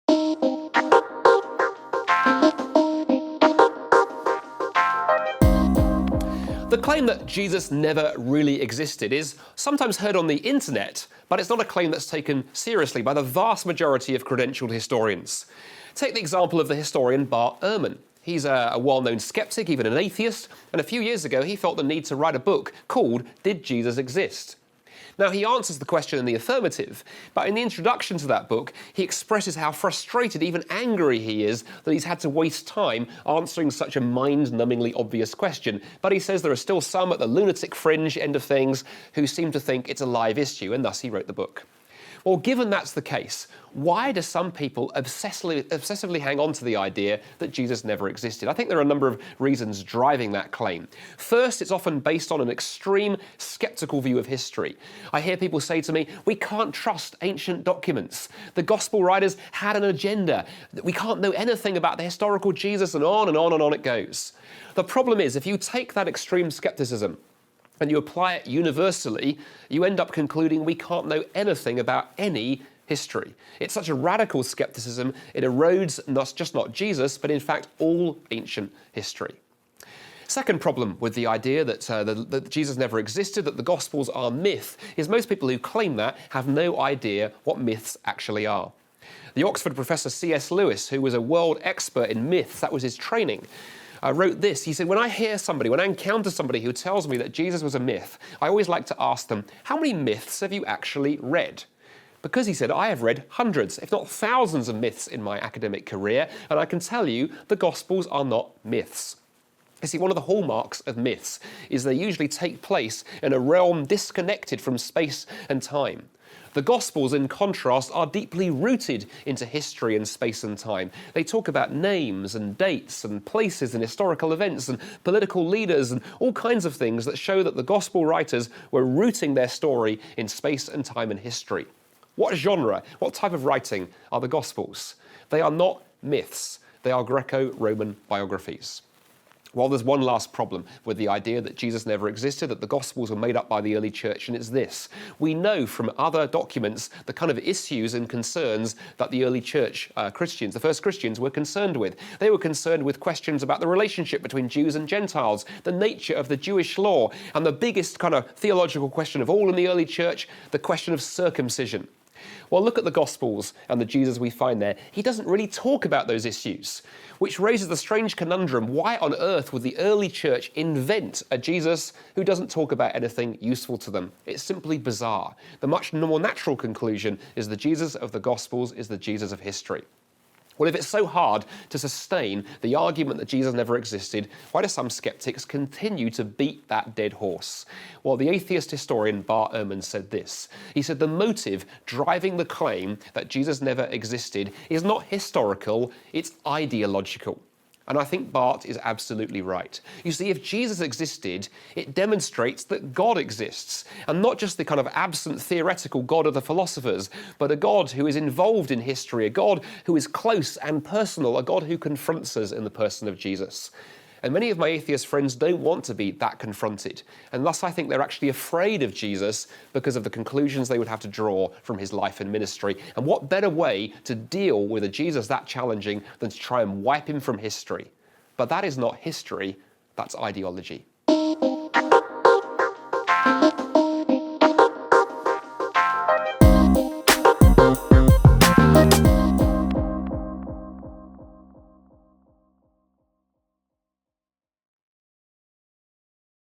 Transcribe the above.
The claim that Jesus never really existed is sometimes heard on the internet, but it's not a claim that's taken seriously by the vast majority of credentialed historians. Take the example of the historian Bart Ehrman. He's a well-known skeptic, even an atheist, and a few years ago he felt the need to write a book called Did Jesus Exist? Now, he answers the question in the affirmative, but in the introduction to that book, he expresses how frustrated, even angry he is that he's had to waste time answering such a mind-numbingly obvious question. But he says there are still some at the lunatic fringe end of things who seem to think it's a live issue, and thus he wrote the book. Well, given that's the case, why do some people obsessively hang on to the idea that Jesus never existed? I think there are a number of reasons driving that claim. First, it's often based on an extreme sceptical view of history. I hear people say to me, we can't trust ancient documents. The gospel writers had an agenda. We can't know anything about the historical Jesus, and on and on and on it goes. The problem is, if you take that extreme skepticism and you apply it universally, you end up concluding we can't know anything about any history. It's such a radical skepticism, it erodes not Jesus, but in fact all ancient history. Second problem with the idea that Jesus never existed, that the Gospels are myth, is most people who claim that have no idea what myths actually are. The Oxford professor C.S. Lewis, who was a world expert in myths, that was his training, wrote this. He said, when I encounter somebody who tells me that Jesus was a myth, I always like to ask them, how many myths have you actually read? Because, he said, I have read hundreds, if not thousands of myths in my academic career, and I can tell you the Gospels are not myths. You see, one of the hallmarks of myths is they usually take place in a realm disconnected from space and time. The Gospels, in contrast, are deeply rooted into history and space and time. They talk about names and dates and places and historical events and political leaders and all kinds of things that show that the Gospel writers were rooting their story in space and time and history. What genre, what type of writing are the Gospels? They are not myths. They are Greco-Roman biographies. Well, there's one last problem with the idea that Jesus never existed, that the Gospels were made up by the early church, and it's this. We know from other documents the kind of issues and concerns that the early church Christians, the first Christians, were concerned with. They were concerned with questions about the relationship between Jews and Gentiles, the nature of the Jewish law, and the biggest kind of theological question of all in the early church, the question of circumcision. Well, look at the Gospels and the Jesus we find there. He doesn't really talk about those issues, which raises the strange conundrum, why on earth would the early church invent a Jesus who doesn't talk about anything useful to them? It's simply bizarre. The much more natural conclusion is the Jesus of the Gospels is the Jesus of history. Well, if it's so hard to sustain the argument that Jesus never existed, why do some skeptics continue to beat that dead horse? Well, the atheist historian Bart Ehrman said this. He said the motive driving the claim that Jesus never existed is not historical, it's ideological. And I think Bart is absolutely right. You see, if Jesus existed, it demonstrates that God exists, and not just the kind of absent theoretical God of the philosophers, but a God who is involved in history, a God who is close and personal, a God who confronts us in the person of Jesus. And many of my atheist friends don't want to be that confronted. And thus I think they're actually afraid of Jesus because of the conclusions they would have to draw from his life and ministry. And what better way to deal with a Jesus that challenging than to try and wipe him from history? But that is not history, that's ideology.